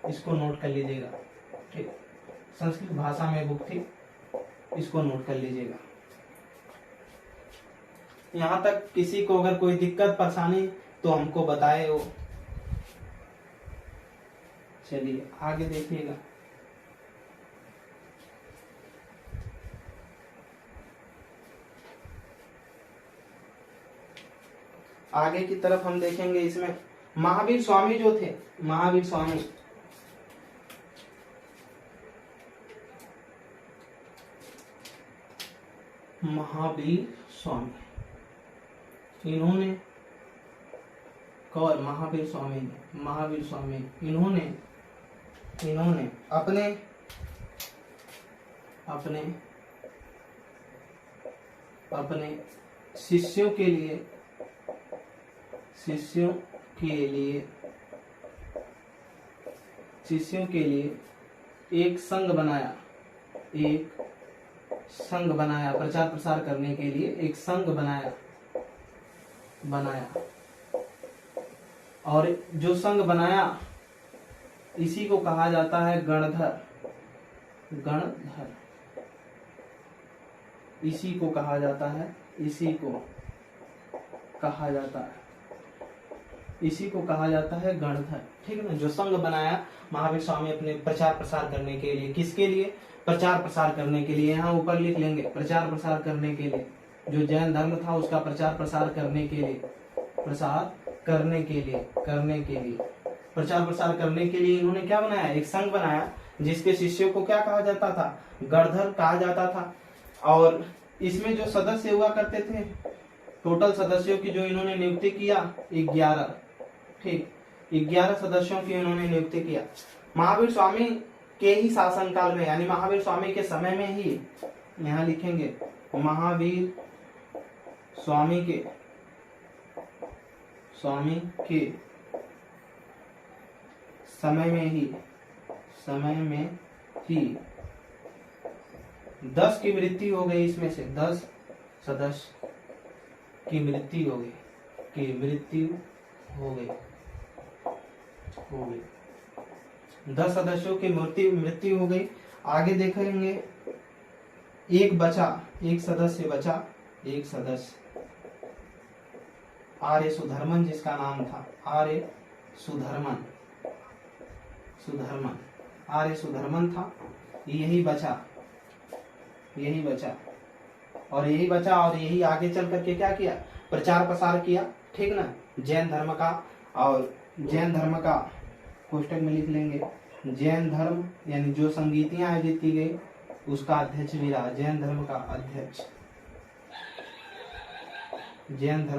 इसको नोट कर लीजिएगा। ठीक, संस्कृत भाषा में बुक थी, इसको नोट कर लीजिएगा। यहाँ तक किसी को अगर कोई दिक्कत परेशानी तो हमको बताए वो। चलिए आगे देखिएगा। आगे की तरफ हम देखेंगे, इसमें महावीर स्वामी जो थे, महावीर स्वामी इन्होंने कौन, महावीर स्वामी इन्होंने अपने शिष्यों के लिए एक संघ बनाया, प्रचार प्रसार करने के लिए एक संघ बनाया। और जो संघ बनाया इसी को कहा जाता है गणधर। इसी को कहा जाता है गणधर। ठीक है ना। जो संघ बनाया महावीर स्वामी अपने प्रचार प्रसार करने के लिए, किसके लिए? प्रचार प्रसार करने के लिए। यहाँ ऊपर लिख लेंगे, प्रचार प्रसार करने के लिए। जो जैन धर्म था उसका प्रचार प्रसार करने के लिए, प्रचार प्रसार करने के लिए इन्होंने क्या बनाया? एक संघ बनाया, जिसके शिष्यों को क्या कहा जाता था? गणधर कहा जाता था। और इसमें जो सदस्य हुआ करते थे, टोटल सदस्यों की जो इन्होंने नियुक्ति किया 11। ठीक, 11 सदस्यों की इन्होंने नियुक्ति किया। महावीर स्वामी के ही शासनकाल में, यानी महावीर स्वामी के समय में ही, यहाँ लिखेंगे महावीर स्वामी के समय में ही 10 की मृत्यु हो गई। इसमें से 10 सदस्य की मृत्यु हो गई। 10 सदस्यों की मृत्यु हो गई। आगे देखेंगे, एक सदस्य आर्य सुधर्मन, जिसका नाम था आर्य सुधर्मन था। यही बचा और यही आगे चल करके क्या किया? प्रचार प्रसार किया। ठीक ना। जैन धर्म का कोष्टक में लिख लेंगे, जैन धर्म यानी जो संगीतियां आयोजित की गई उसका अध्यक्ष भी रहा। जैन धर्म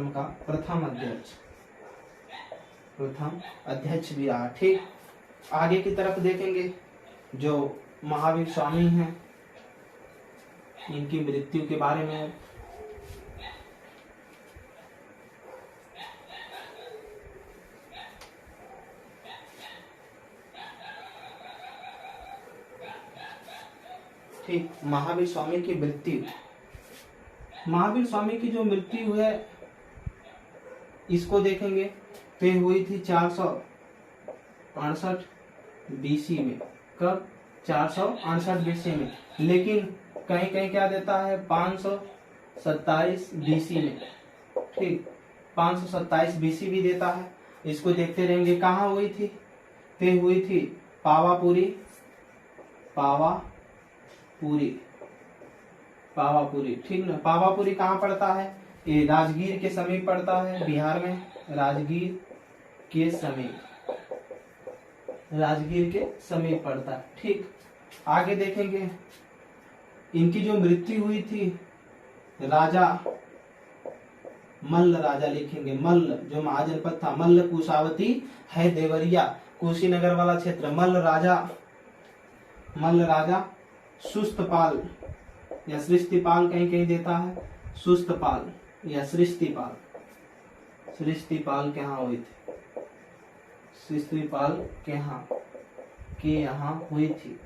का प्रथम अध्यक्ष भी रहा। ठीक, आगे की तरफ देखेंगे, जो महावीर स्वामी हैं इनकी मृत्यु के बारे में। ठीक, महावीर स्वामी की जो मृत्यु है इसको देखेंगे तो ये हुई थी 468 बीसी में। कब? 468 बीसी में। लेकिन कहीं क्या देता है? 527 बीसी में। ठीक, 527 बीसी भी देता है। इसको देखते रहेंगे। कहाँ हुई थी? ते हुई थी पावापुरी। ठीक ना। पावापुरी कहाँ पड़ता है? ये राजगीर के समीप पड़ता है, बिहार में। राजगीर के समीप पड़ता है। ठीक, आगे देखेंगे, इनकी जो मृत्यु हुई थी मल्ल राजा लिखेंगे। मल्ल जो महाजनपद था, मल्ल कुशावती है देवरिया, कुशीनगर वाला क्षेत्र। मल्ल राजा सुस्तपाल या सृष्टिपाल कहीं देता है, सुस्तपाल या सृष्टिपाल के यहाँ हुई थी। सृष्टिपाल के यहाँ हुई थी।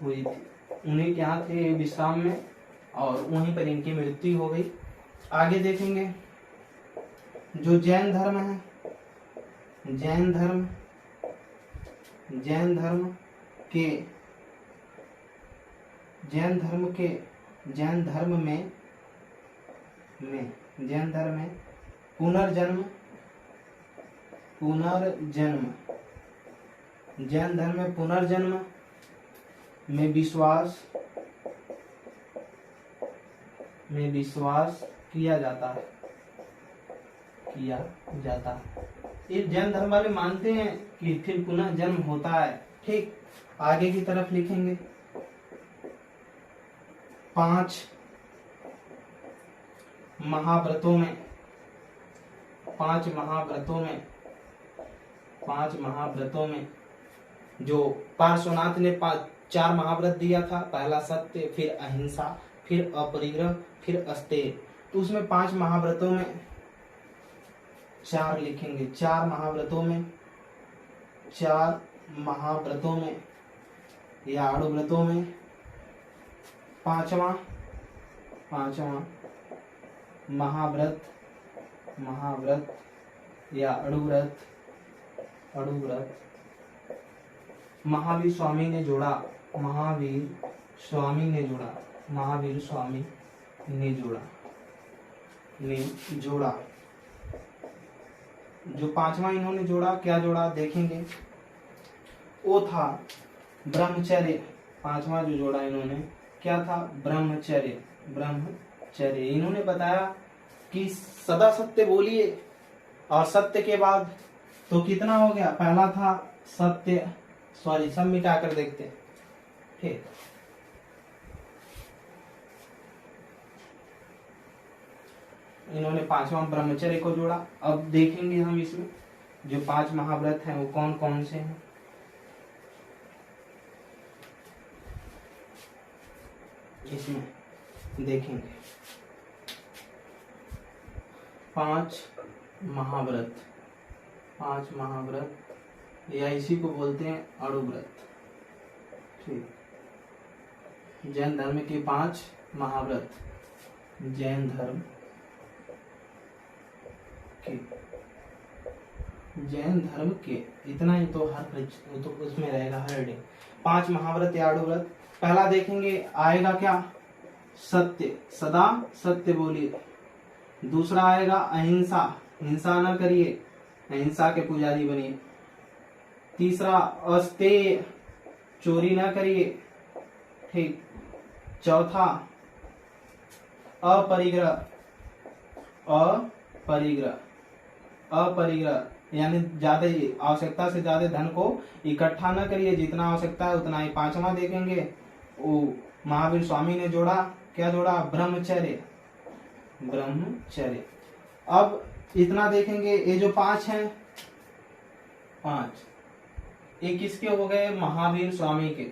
उन्हीं के यहाँ थे विश्राम में और वहीं पर इनकी मृत्यु हो गई। आगे देखेंगे, जो जैन धर्म है, जैन धर्म के जैन धर्म के जैन धर्म में जैन धर्म में पुनर्जन्म जैन धर्म में पुनर्जन्म में विश्वास किया जाता है ये जैन धर्म वाले मानते हैं कि फिर पुनः जन्म होता है। ठीक, आगे की तरफ लिखेंगे 5 महाव्रतों में जो पार्श्वनाथ ने 4 महाव्रत दिया था, पहला सत्य, फिर अहिंसा, फिर अपरिग्रह, फिर अस्तेय। तो उसमें 5 महाव्रतों में 4 लिखेंगे। 4 महाव्रतों में या आड़ुव्रतों में पांचवा महाव्रत या अड़ुव्रत महावीर स्वामी ने जोड़ा। जो 5वां इन्होंने जोड़ा, क्या जोड़ा देखेंगे, वो था ब्रह्मचर्य। 5वां जो जोड़ा इन्होंने क्या था, ब्रह्मचर्य। इन्होंने बताया कि सदा सत्य बोलिए, और सत्य के बाद तो कितना हो गया, पहला था सत्य, सॉरी सब मिटा कर देखते हैं। ठीक, इन्होंने 5वां ब्रह्मचर्य को जोड़ा। अब देखेंगे हम इसमें जो 5 महाव्रत हैं वो कौन कौन से हैं। इसमें देखेंगे 5 महाव्रत या इसी को बोलते हैं अड़ुव्रत। ठीक, जैन धर्म के 5 महाव्रत, जैन धर्म के इतना ही तो तो उसमें रहेगा हर डे 5 महाव्रत या अड़ुव्रत। पहला देखेंगे आएगा क्या, सत्य, सदा सत्य बोलिए। दूसरा आएगा अहिंसा, हिंसा न करिए, अहिंसा के पुजारी बनिए। तीसरा अस्तेय, चोरी न करिए। ठीक, चौथा अपरिग्रह यानी ज्यादा आवश्यकता से ज्यादा धन को इकट्ठा न करिए, जितना आवश्यकता है उतना ही। 5वां देखेंगे, वो महावीर स्वामी ने जोड़ा, क्या जोड़ा, ब्रह्मचर्य। अब इतना देखेंगे, ये जो 5 हैं, 5 ये किसके हो गए, महावीर स्वामी के।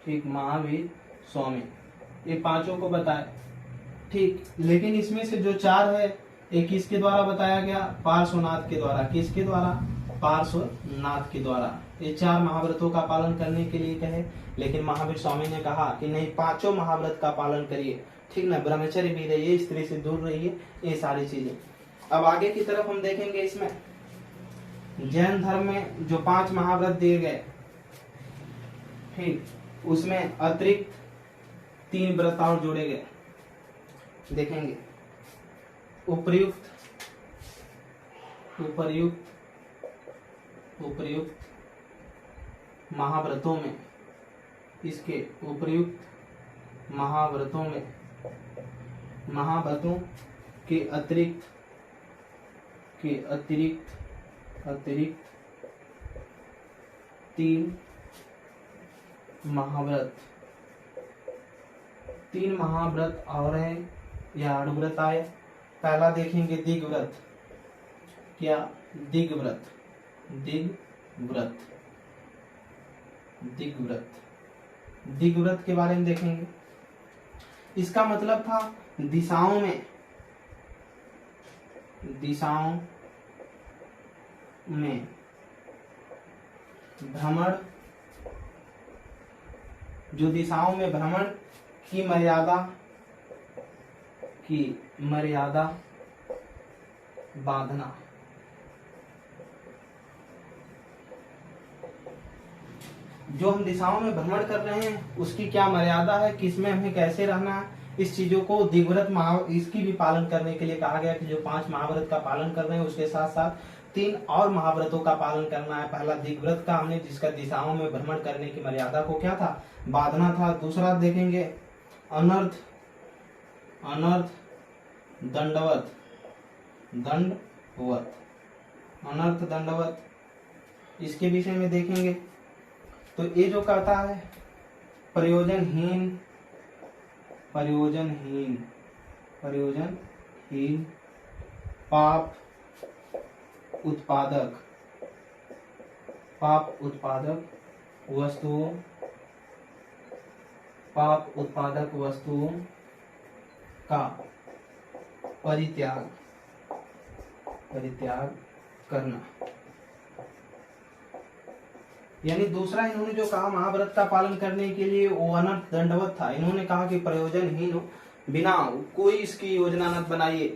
ठीक, महावीर स्वामी, ये 5 को बताए। ठीक, लेकिन इसमें से जो 4 है एक किसके द्वारा बताया गया, पार्श्वनाथ के द्वारा। किसके द्वारा, पार्श्वनाथ के द्वारा। ये 4 महाव्रतों का पालन करने के लिए कहे, लेकिन महावीर स्वामी ने कहा कि नहीं, 5 महाव्रत का पालन करिए। ठीक ना, ब्रह्मचर्य भी रहिए, स्त्री से दूर रहिए, ये सारी चीजें। अब आगे की तरफ हम देखेंगे, इसमें जैन धर्म में जो 5 महाव्रत दिए गए, ठीक, उसमें अतिरिक्त 3 व्रत और जोड़े गए। देखेंगे उपर्युक्त महाव्रतों में, इसके उपर्युक्त महाव्रतों के अतिरिक्त 3 महाव्रत और है या अड़ुव्रत आए। पहला देखेंगे दिग्व्रत। क्या, दिग्व्रत के बारे में देखेंगे। इसका मतलब था दिशाओं में भ्रमण, जो दिशाओं में भ्रमण की मर्यादा बांधना। जो हम दिशाओं में भ्रमण कर रहे हैं उसकी क्या मर्यादा है, किसमें हमें कैसे रहना है, इस चीजों को दीर्घवृत्त इसकी भी पालन करने के लिए कहा गया कि जो 5 महाव्रत का पालन कर रहे हैं उसके साथ साथ 3 और महाव्रतों का पालन करना है। पहला दीर्घवृत्त का हमने जिसका दिशाओं में भ्रमण करने की मर्यादा को क्या था, बांधना था। दूसरा देखेंगे अनर्थ दंडवत अनर्थ दंडवत, इसके विषय में देखेंगे। तो ये जो कहता है प्रयोजनहीन पाप उत्पादक वस्तुओं का परित्याग करना। यानी दूसरा इन्होंने जो कहा महाव्रत का पालन करने के लिए वो अनर्थ दंडवत था। इन्होंने कहा कि प्रयोजनहीन हो, बिना कोई इसकी योजना न बनाइए,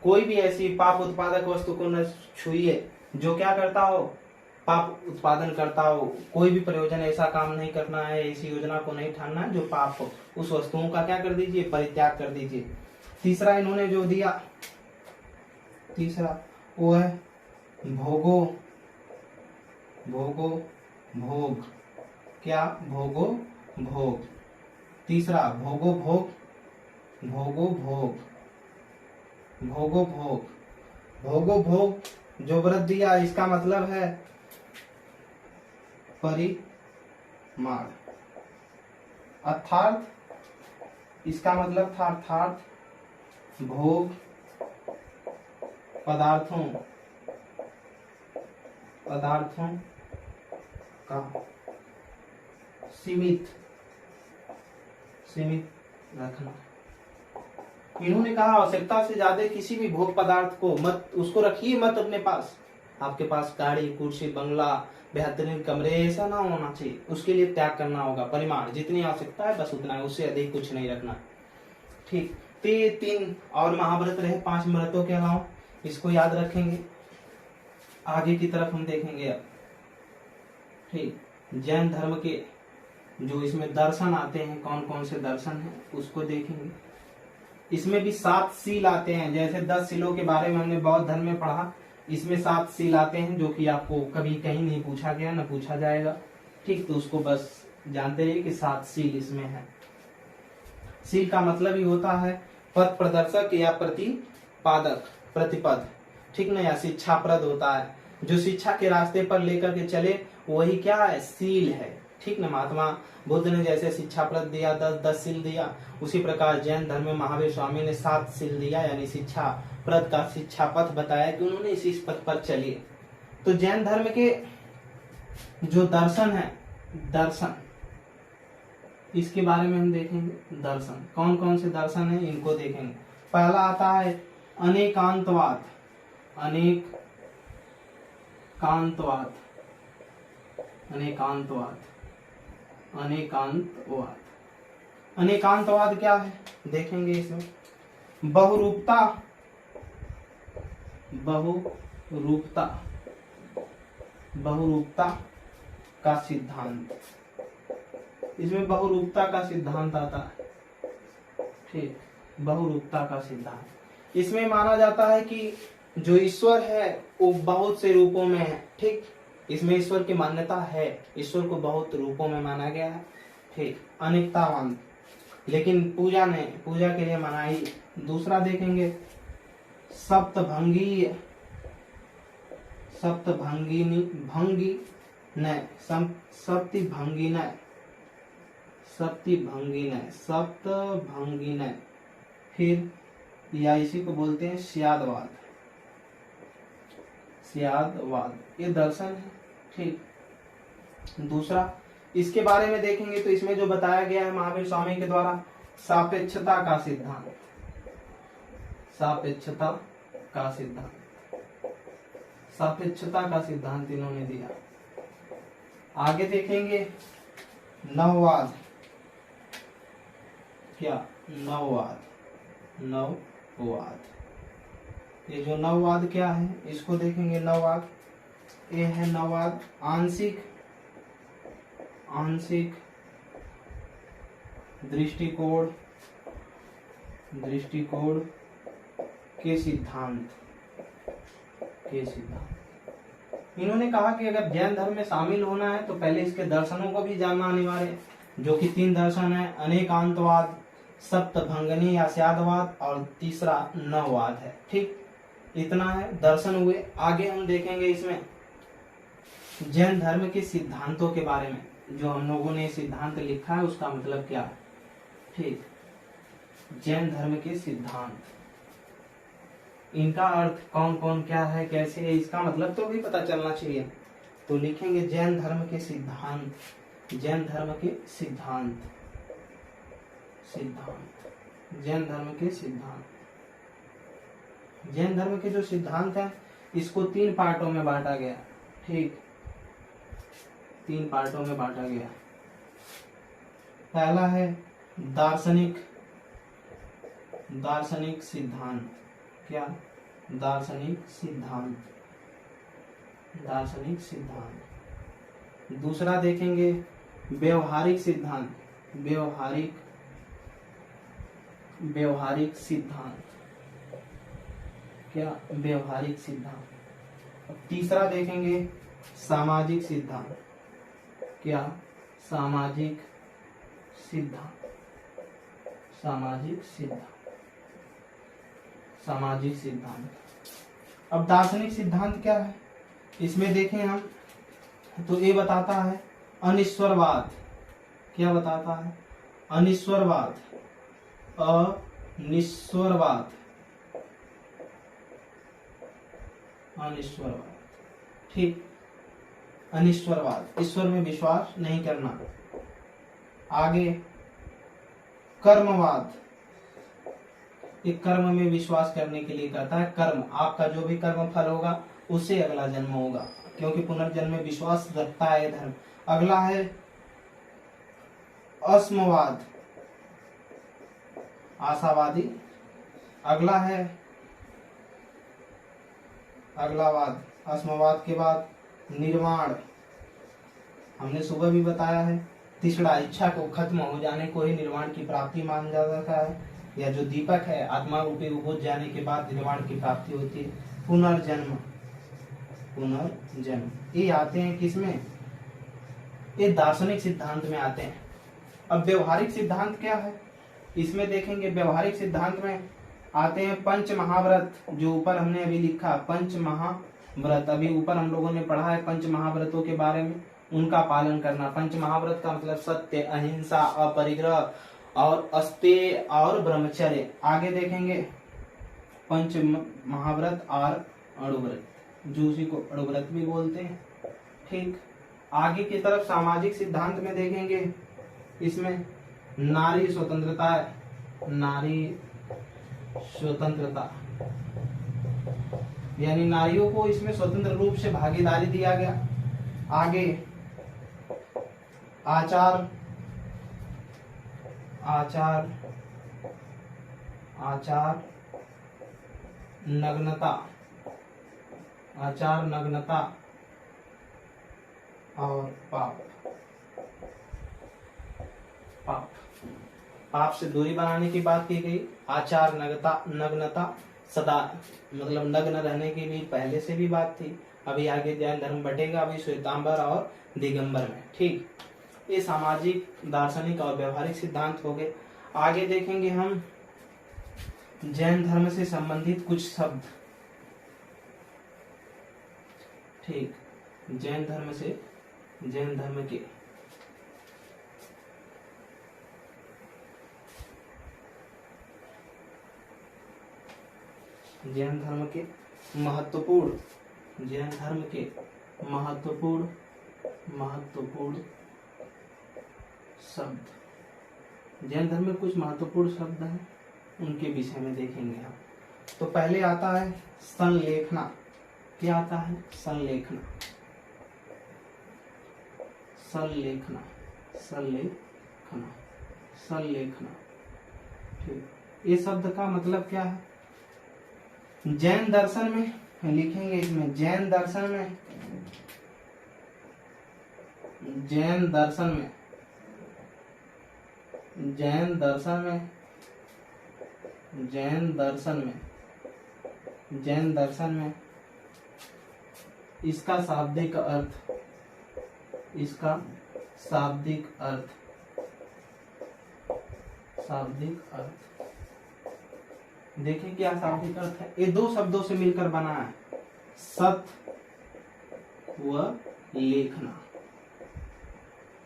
कोई भी ऐसी पाप उत्पादक वस्तु को न छुइए जो क्या करता हो, पाप उत्पादन करता हो। कोई भी प्रयोजन ऐसा काम नहीं करना है, ऐसी योजना को नहीं ठानना है जो पाप हो। उस वस्तुओं का क्या कर दीजिए, परित्याग कर दीजिए। तीसरा इन्होंने जो दिया, तीसरा वो है भोग। क्या भोग। तीसरा भोग। जो व्रत दिया इसका मतलब है परिमाण, अर्थात इसका मतलब था अर्थात भोग पदार्थों का सीमित रखना। इन्होंने कहा आवश्यकता से ज्यादा किसी भी भोग पदार्थ को मत, उसको रखिए मत अपने पास। आपके पास गाड़ी, कुर्सी, बंगला, बेहतरीन कमरे, ऐसा ना होना चाहिए। उसके लिए त्याग करना होगा। परिमाण जितनी आवश्यकता है बस उतना है, उससे अधिक कुछ नहीं रखना। ठीक, तो ये 3 और महाव्रत रहे 5 व्रतों के अलावा, इसको याद रखेंगे। आगे की तरफ हम देखेंगे अब। ठीक, जैन धर्म के जो इसमें दर्शन आते हैं, कौन कौन से दर्शन हैं उसको देखेंगे। इसमें भी 7 सील आते हैं। जैसे 10 सीलों के बारे में हमने बौद्ध धर्म में पढ़ा, इसमें 7 सील आते हैं जो कि आपको कभी कहीं नहीं पूछा गया, न पूछा जाएगा। ठीक, तो उसको बस जानते रहिए कि 7 सील इसमें है। सील का मतलब ही होता है पथ प्रदर्शक या प्रतिपद, ठीक ना, या शिक्षाप्रद होता है। जो शिक्षा के रास्ते पर लेकर के चले वही क्या है, सील है। ठीक ना, महात्मा बुद्ध ने जैसे शिक्षाप्रद दिया, 10 सील दिया, उसी प्रकार जैन धर्म में महावीर स्वामी ने 7 सील दिया, यानी शिक्षा प्रद का शिक्षा पथ बताया कि उन्होंने इसी पथ पर चलिए। तो जैन धर्म के जो दर्शन है, दर्शन इसके बारे में हम देखेंगे। दर्शन कौन कौन से दर्शन है इनको देखेंगे। पहला आता है अनेकांतवाद। अनेकांतवाद क्या है देखेंगे। इसमें बहुरूपता का सिद्धांत, इसमें बहुरूपता का सिद्धांत आता है। ठीक, बहुरूपता का सिद्धांत, इसमें माना जाता है कि जो ईश्वर है वो बहुत से रूपों में है। ठीक, इसमें ईश्वर की मान्यता है, ईश्वर को बहुत रूपों में माना गया है। ठीक, अनेकतावाद, लेकिन पूजा के लिए मनाही। दूसरा देखेंगे सप्तभंगी नय। फिर या इसी को बोलते हैं स्यादवाद, ये दर्शन है। ठीक, दूसरा इसके बारे में देखेंगे तो इसमें जो बताया गया है महावीर स्वामी के द्वारा सापेक्षता का सिद्धांत इन्होंने दिया। आगे देखेंगे नववाद। क्या नववाद, ये जो नववाद क्या है इसको देखेंगे। नववाद ये है नववाद आंशिक दृष्टिकोण के सिद्धांत इन्होंने कहा कि अगर जैन धर्म में शामिल होना है तो पहले इसके दर्शनों को भी जानना अनिवार्य है, जो कि 3 दर्शन है, अनेकांतवाद, सप्तभंगनी आस्यादवाद और तीसरा नववाद है। ठीक, इतना है दर्शन हुए। आगे हम देखेंगे इसमें जैन धर्म के सिद्धांतों के बारे में, जो हम लोगों ने सिद्धांत लिखा है उसका मतलब क्या है। ठीक, जैन धर्म के सिद्धांत, इनका अर्थ कौन कौन क्या है, कैसे है, इसका मतलब तो भी पता चलना चाहिए। तो लिखेंगे जैन धर्म के सिद्धांत, जैन धर्म के सिद्धांत, जैन धर्म के सिद्धांत। जैन धर्म के जो सिद्धांत है इसको 3 पार्टों में बांटा गया। ठीक, 3 पार्टों में बांटा गया। पहला है दार्शनिक सिद्धांत। क्या? दार्शनिक सिद्धांत। दूसरा देखेंगे व्यवहारिक सिद्धांत, व्यवहारिक सिद्धांत। क्या? व्यवहारिक सिद्धांत। तीसरा देखेंगे सामाजिक सिद्धांत। क्या? सामाजिक सिद्धांत। अब दार्शनिक सिद्धांत क्या है, इसमें देखें हम तो ये बताता है अनिश्वरवाद। क्या बताता है? अनिश्वरवाद। ठीक, अनिश्वरवाद, ईश्वर में विश्वास नहीं करना। आगे कर्मवाद, ये कर्म में विश्वास करने के लिए कहता है। कर्म, आपका जो भी कर्म फल होगा उससे अगला जन्म होगा, क्योंकि पुनर्जन्म में विश्वास रखता है धर्म। अगला है अस्मवाद, आशावादी। अगला है अगलावाद। अस्मवाद के बाद निर्वाण, हमने सुबह भी बताया है। तीसरा, इच्छा को खत्म हो जाने को ही निर्वाण की प्राप्ति माना जाता है, या जो दीपक है आत्मा रूपी बुझ जाने के बाद निर्वाण की प्राप्ति होती है। पुनर्जन्म, ये आते हैं किसमें? ये दार्शनिक सिद्धांत में आते हैं। अब व्यवहारिक सिद्धांत क्या है, इसमें देखेंगे व्यवहारिक सिद्धांत में आते हैं पंच महाव्रत, जो ऊपर हमने अभी लिखा पंच महाव्रत। अभी ऊपर हम लोगों ने पढ़ा है पंच महाव्रतों के बारे में, उनका पालन करना। पंच महाव्रत का मतलब सत्य, अहिंसा, अपरिग्रह और अस्तेय और ब्रह्मचर्य। आगे देखेंगे पंच महाव्रत और अणुव्रत, जो उसी को अणुव्रत भी बोलते हैं। ठीक, आगे की तरफ सामाजिक सिद्धांत में देखेंगे, इसमें नारी स्वतंत्रता, यानी नारियों को इसमें स्वतंत्र रूप से भागीदारी दिया गया। आगे आचार नग्नता और पाप से दूरी बनाने की बात की गई। आचार नग्नता सदा, मतलब नग्न रहने की भी पहले से भी बात थी। अभी आगे जैन धर्म बटेगा अभी श्वेतांबर और दिगंबर में। ठीक, ये सामाजिक, दार्शनिक और व्यवहारिक सिद्धांत हो गए। आगे देखेंगे हम जैन धर्म से संबंधित कुछ शब्द। ठीक, जैन धर्म के महत्वपूर्ण शब्द। जैन धर्म में कुछ महत्वपूर्ण शब्द हैं, उनके विषय में देखेंगे हम। तो पहले आता है संलेखना। क्या आता है? संलेखना। ठीक, ये शब्द का मतलब क्या है? जैन दर्शन में लिखेंगे, इसमें जैन दर्शन में जैन दर्शन में, जैन दर्शन में, जैन दर्शन में, जैन दर्शन में इसका शाब्दिक अर्थ, इसका शाब्दिक अर्थ, शाब्दिक अर्थ देखें क्या शाब्दिक अर्थ है। ये दो शब्दों से मिलकर बना है, सत व लेखना,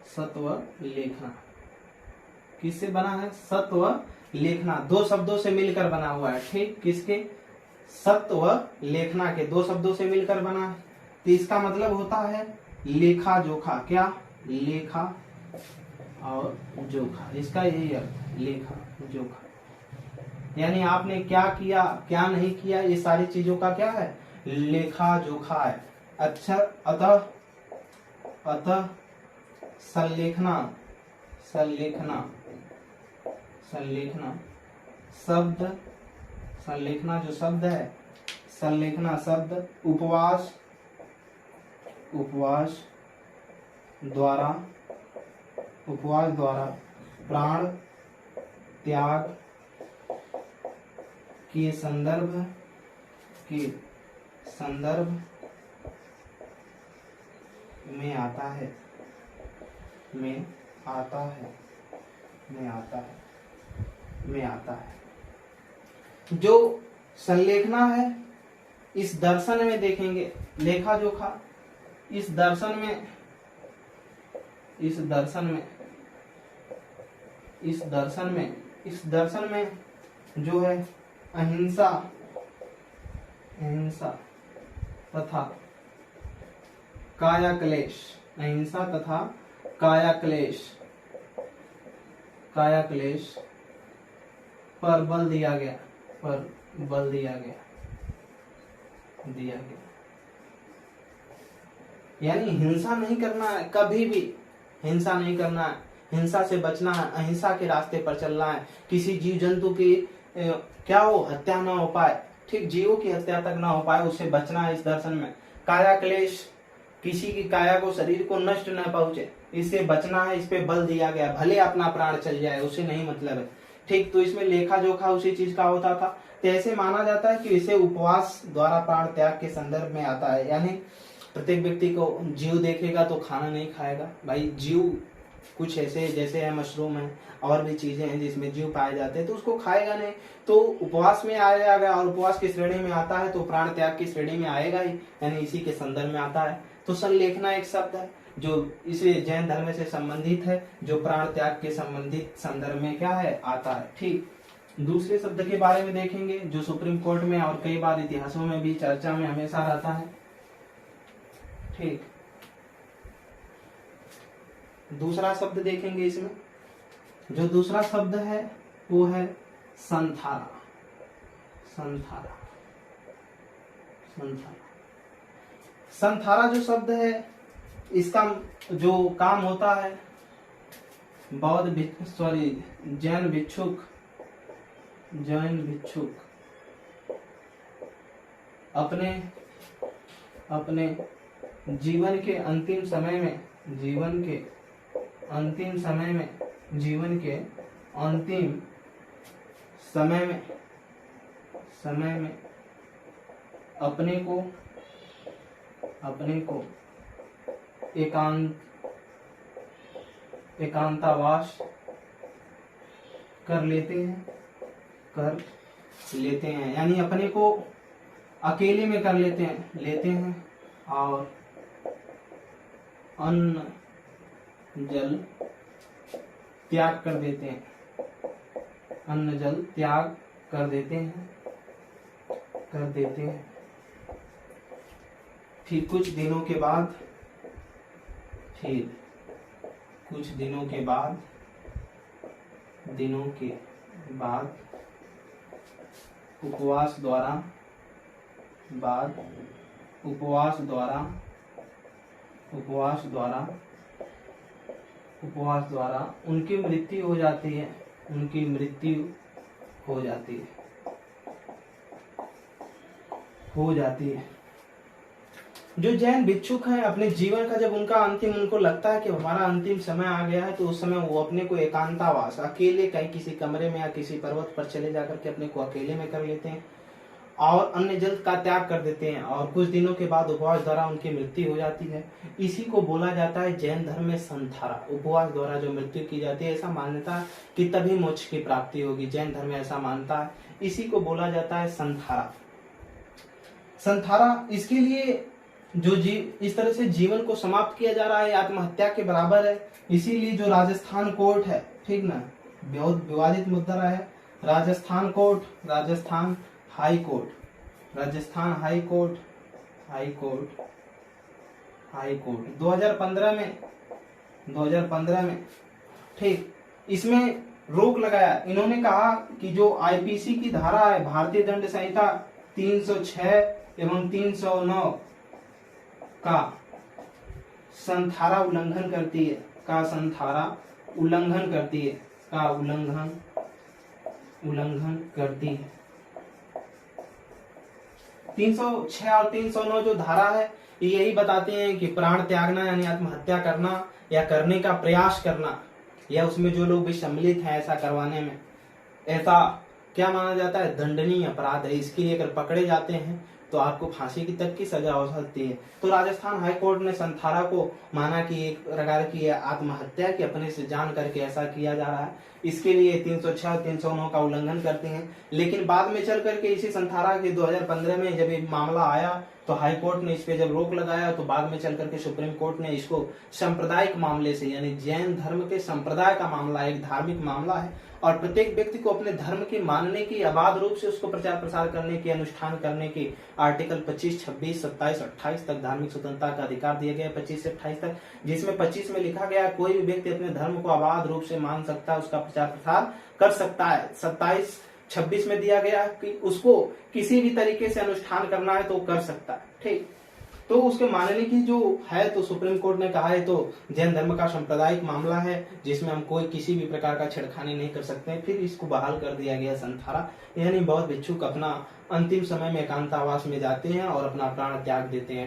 सत व लेखना। किससे बना है? सत व लेखना, दो शब्दों से मिलकर बना हुआ है। ठीक, किसके? सत व लेखना के दो शब्दों से मिलकर बना है। तो इसका मतलब होता है लेखा जोखा। क्या? लेखा और जोखा, इसका यही अर्थ, लेखा जोखा। यानी आपने क्या किया क्या नहीं किया, ये सारी चीजों का क्या है? लेखा जोखा है। अच्छा, अतः अतः संलेखना, संलेखना, संलेखना शब्द, संलेखना जो शब्द है, संलेखना शब्द उपवास, उपवास द्वारा, उपवास द्वारा प्राण त्याग के संदर्भ, के संदर्भ में आता है, में आता है, में आता है, में आता है। जो संलेखना है इस दर्शन में देखेंगे, लेखा जोखा इस दर्शन में, इस दर्शन में, इस दर्शन में, इस दर्शन में जो है अहिंसा, अहिंसा तथा काया क्लेश, अहिंसा तथा काया क्लेश, काया क्लेश पर बल दिया गया, पर बल दिया गया, दिया गया। यानी हिंसा नहीं करना है, कभी भी हिंसा नहीं करना है, हिंसा से बचना है, अहिंसा के रास्ते पर चलना है। किसी जीव जंतु की क्या हो, हत्या ना हो पाए, ठीक, जीवों की हत्या तक ना हो पाए, उससे बचना है इस दर्शन में। काया क्लेश, किसी की काया को, शरीर को नष्ट न पहुंचे, इससे बचना है, इस पे बल दिया गया, भले अपना प्राण चल जाए उसे नहीं मतलब है। ठीक, तो इसमें लेखा जोखा उसी चीज का होता था। तो ऐसे माना जाता है कि इसे उपवास द्वारा प्राण त्याग के संदर्भ में आता है। यानी प्रत्येक व्यक्ति को, जीव देखेगा तो खाना नहीं खाएगा भाई, जीव कुछ ऐसे जैसे है मशरूम है और भी चीजें हैं जिसमें जीव पाए जाते हैं, तो उसको खाएगा नहीं, तो उपवास में आएगा और उपवास की श्रेणी में आता है तो प्राण त्याग की श्रेणी में आएगा ही, यानी इसी के संदर्भ में आता है। तो संलेखना एक शब्द है जो इसे जैन धर्म से संबंधित है, जो प्राण त्याग के संबंधित संदर्भ में क्या है, आता है। ठीक, दूसरे शब्द के बारे में देखेंगे जो सुप्रीम कोर्ट में और कई बार इतिहासों में भी चर्चा में हमेशा रहता है। ठीक, दूसरा शब्द देखेंगे इसमें, जो दूसरा शब्द है वो है संथारा, संथारा, संथारा। संथारा जो शब्द है इसका जो काम होता है, बौद्ध सॉरी जैन भिक्षुक, जैन भिक्षुक अपने अपने जीवन के अंतिम समय में, जीवन के अंतिम समय में, जीवन के अंतिम समय में, समय में अपने को एकांतावास कर लेते हैं, कर लेते हैं, यानी अपने को अकेले में कर लेते हैं और अन्न जल त्याग कर देते हैं, अन्न जल त्याग कर देते हैं, कर देते हैं। फिर कुछ दिनों के बाद, फिर कुछ दिनों के बाद, उपवास द्वारा, उपवास द्वारा उनकी मृत्यु हो जाती है, उनकी मृत्यु हो जाती है, हो जाती है। जो जैन भिक्षुक हैं, अपने जीवन का जब उनका अंतिम, उनको लगता है कि हमारा अंतिम समय आ गया है, तो उस समय वो अपने को एकांतावास, अकेले कहीं किसी कमरे में या किसी पर्वत पर चले जाकर के अपने को अकेले में कर लेते हैं और अन्य जल का त्याग कर देते हैं, और कुछ दिनों के बाद उपवास द्वारा उनकी मृत्यु हो जाती है। इसी को बोला जाता है जैन धर्म में संथारा, उपवास द्वारा जो मृत्यु की जाती है। ऐसा मान्यता है कि तभी मोक्ष की प्राप्ति होगी, जैन धर्म में ऐसा मानता है। इसी को बोला जाता है संथारा। संथारा, इसके लिए जो इस तरह से जीवन को समाप्त किया जा रहा है, आत्महत्या के बराबर है। इसीलिए जो राजस्थान कोर्ट है, ठीक ना, बहुत विवादित मुद्दा रहा है। Rajasthan court, Rajasthan high court, Rajasthan high court, high court, high court 2015 में, ठीक, इसमें रोक लगाया। इन्होंने कहा कि जो आईपीसी की धारा है, भारतीय दंड संहिता 306 एवं 309 का संथारा उल्लंघन करती है, का संथारा उल्लंघन करती है, का उल्लंघन करती है। 306 और 309 जो धारा है, ये यही बताते हैं कि प्राण त्यागना यानी आत्महत्या करना या करने का प्रयास करना, या उसमें जो लोग भी सम्मिलित हैं ऐसा करवाने में, ऐसा क्या माना जाता है, दंडनीय अपराध है। इसके लिए अगर पकड़े जाते हैं तो आपको फांसी की तक की सजा हो सकती है। तो राजस्थान हाई कोर्ट ने संथारा को माना कि एक प्रकार की आत्महत्या की, अपने से जान करके ऐसा किया जा रहा है, इसके लिए 306 और 309 का उल्लंघन करते हैं। लेकिन बाद में चल करके इसी संथारा के 2015 में जब ये मामला आया तो हाई कोर्ट ने इस पे जब रोक लगाया, तो बाद में चल करके सुप्रीम कोर्ट ने इसको सांप्रदायिक मामले से, यानी जैन धर्म के संप्रदाय का मामला, एक धार्मिक मामला है, और प्रत्येक व्यक्ति को अपने धर्म की मानने की, अबाध रूप से उसको प्रचार प्रसार करने की, अनुष्ठान करने की आर्टिकल 25, 26, 27, 28 तक धार्मिक स्वतंत्रता का अधिकार दिया गया है, 25 से 28 तक, जिसमें 25 में लिखा गया कोई भी व्यक्ति अपने धर्म को अबाध रूप से मान सकता है, उसका प्रचार प्रसार कर सकता है। 27, 26 में दिया गया कि उसको किसी भी तरीके से अनुष्ठान करना है तो कर सकता है, ठीक। तो उसके मानने की जो है, तो सुप्रीम कोर्ट ने कहा है तो जैन धर्म का सांप्रदायिक मामला है, जिसमें हम कोई किसी भी प्रकार का छेड़खानी नहीं कर सकते। फिर इसको बहाल कर दिया गया संथारा, यानी बौद्ध भिक्षुक अपना अंतिम समय में एकांतावास में जाते हैं और अपना प्राण त्याग देते हैं।